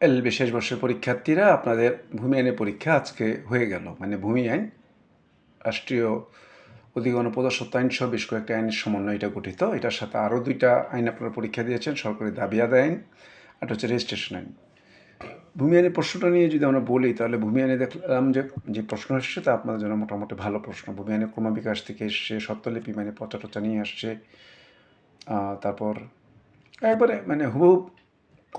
LLB শেষ বর্ষের পরীক্ষার্থীরা, আপনাদের ভূমি আইনের পরীক্ষা আজকে হয়ে গেল। মানে ভূমি আইন রাষ্ট্রীয় অধিগ্রহণ ও প্রজাস্বত্ব আইন সহ বেশ কয়েকটা আইনের সমন্বয়ে এটা গঠিত। এটার সাথে আরও দুইটা আইন আপনারা পরীক্ষা দিয়েছেন, সরকারি দাবি আদায় আইন আর হচ্ছে রেজিস্ট্রেশন আইন। ভূমি আইনের প্রশ্নটা নিয়ে যদি আমরা বলি, তাহলে ভূমি আইনে দেখলাম যে প্রশ্ন এসছে তা আপনাদের জন্য মোটামুটি ভালো প্রশ্ন। ভূমি আইনের ক্রমবিকাশ থেকে এসছে, স্বত্বলিপি মানে পচা টচা নিয়ে আসছে, তারপর একবারে মানে হুবহু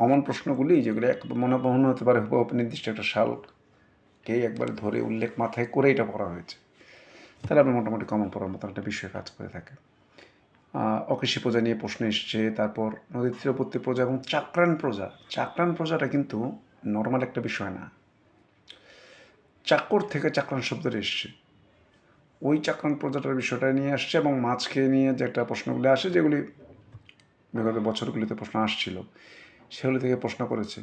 কমন প্রশ্নগুলি, যেগুলো এক মনে হতে পারে হুবহু নির্দিষ্ট একটা সালকে একবারে ধরে উল্লেখ মাথায় করে এটা পড়া হয়েছে, তাহলে আপনার মোটামুটি কমন পড়ার মতন একটা বিষয় কাজ করে থাকে। অকৃষি প্রজা নিয়ে প্রশ্ন এসছে, তারপর নদীর তীরবর্তী প্রজা এবং চাকরান প্রজা। চাকরান প্রজাটা কিন্তু নর্মাল একটা বিষয় না, চাকর থেকে চাকরান শব্দটা এসছে, ওই চাকরান প্রজাটার বিষয়টা নিয়ে আসছে, এবং মাছকে নিয়ে যে একটা প্রশ্নগুলি আসে, যেগুলি বিগত বছরগুলিতে প্রশ্ন আসছিল, সেগুলি থেকে প্রশ্ন করেছে।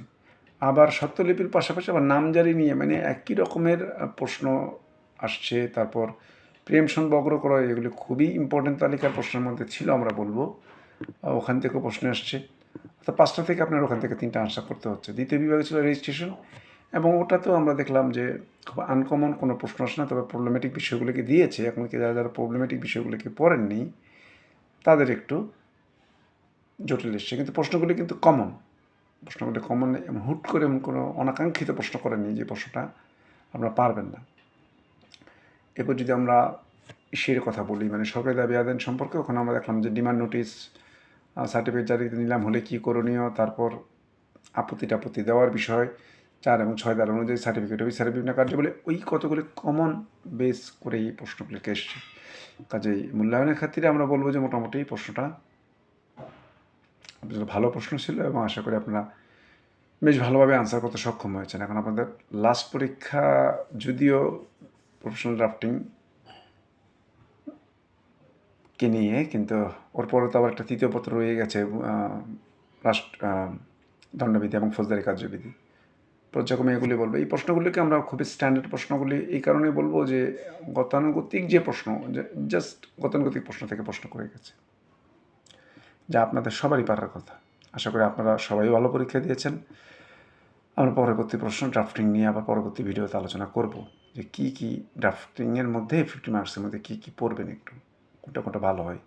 আবার স্বত্বলিপির পাশাপাশি আবার নামজারি নিয়ে মানে একই রকমের প্রশ্ন আসছে। তারপর প্রিয়েমশন বগ্র করা, এগুলি খুবই ইম্পর্টেন্ট তালিকার প্রশ্নের মধ্যে ছিল, আমরা বলবো। ওখান থেকেও প্রশ্ন আসছে, অর্থাৎ 5টা থেকে আপনার ওখান থেকে 3টা আনসার করতে হচ্ছে। দ্বিতীয় বিভাগে ছিল রেজিস্ট্রেশন, এবং ওটাতেও আমরা দেখলাম যে খুব আনকমন কোনো প্রশ্ন আসে না, তবে প্রবলেমেটিক বিষয়গুলোকে দিয়েছে। এখন কি যারা প্রবলেমেটিক বিষয়গুলোকে পড়েননি তাদের একটু জটিল এসছে, কিন্তু প্রশ্নগুলি কিন্তু কমন। প্রশ্নগুলি কমন, হুট করে এমন কোনো অনাকাঙ্ক্ষিত প্রশ্ন করেননি যে প্রশ্নটা আপনারা পারবেন না। এরপর যদি আমরা ইসের কথা বলি, মানে সরকারি দাবি আদায় সম্পর্কে, ওখানে আমরা দেখলাম যে ডিমান্ড নোটিশ, সার্টিফিকেট জারি নিলাম হলে কী করণীয়, তারপর আপত্তি টাপত্তি দেওয়ার বিষয়, 4 এবং 6 ধারা অনুযায়ী সার্টিফিকেট অফিসারের বিভিন্ন কার্যাবলী, ওই কতগুলি কমন বেস করে এই প্রশ্নগুলিকে এসছে। কাজেই মূল্যায়নের ক্ষেত্রে আমরা বলবো যে মোটামুটি প্রশ্নটা ভালো প্রশ্ন ছিল, এবং আশা করি আপনারা বেশ ভালোভাবে আনসার করতে সক্ষম হয়েছেন। এখন আপনাদের লাস্ট পরীক্ষা যদিও প্রফেশনাল ড্রাফটিং কে নিয়ে, কিন্তু ওর পরে তো আবার একটা তৃতীয় পত্র রয়ে গেছে, দণ্ডবিধি এবং ফৌজদারি কার্যবিধি। পর্যায়ক্রমে এগুলি বলবো। এই প্রশ্নগুলিকে আমরা খুবই স্ট্যান্ডার্ড প্রশ্নগুলি এই কারণে বলবো যে গতানুগতিক যে প্রশ্ন, জাস্ট গতানুগতিক প্রশ্ন থেকে প্রশ্ন করে গেছে, যা আপনাদের সবারই পারার কথা। আশা করি আপনারা সবাই ভালো পরীক্ষা দিয়েছেন। আমরা পরবর্তী প্রশ্ন ড্রাফটিং নিয়ে আবার পরবর্তী ভিডিওতে আলোচনা করব, যে কী কী ড্রাফটিংয়ের মধ্যে 50 মার্কসের মধ্যে কী কী পড়বেন, একটু কোনটা কোনটা ভালো হয়।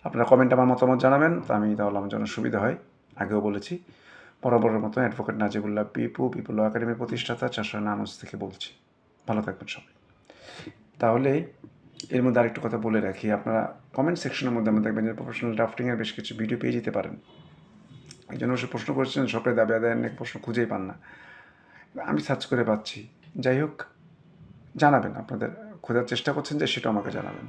আপনারা কমেন্টে আমার মতামত জানাবেন, তা আমি তাহলে আমার জন্য সুবিধা হয়। আগেও বলেছি, বরাবরের মতো অ্যাডভোকেট নাজিবুল্লাহ পিপু ল একাডেমির প্রতিষ্ঠাতা 499 থেকে বলছি। ভালো থাকবেন সবাই। তাহলে এর মধ্যে আরেকটু কথা বলে রাখি, আপনারা কমেন্ট সেকশনের মধ্যে আমরা দেখবেন যে প্রফেশনাল ড্রাফটিংয়ের বেশ কিছু ভিডিও পেয়ে যেতে পারেন। এই জন্য সে প্রশ্ন করেছেন সরকারি দাবি আদায়ের অনেক প্রশ্ন খুঁজেই পান না, আমি সার্চ করে পাচ্ছি। যাই হোক, জানাবেন, আপনাদের খোঁজার চেষ্টা করছেন যে সেটা আমাকে জানাবেন।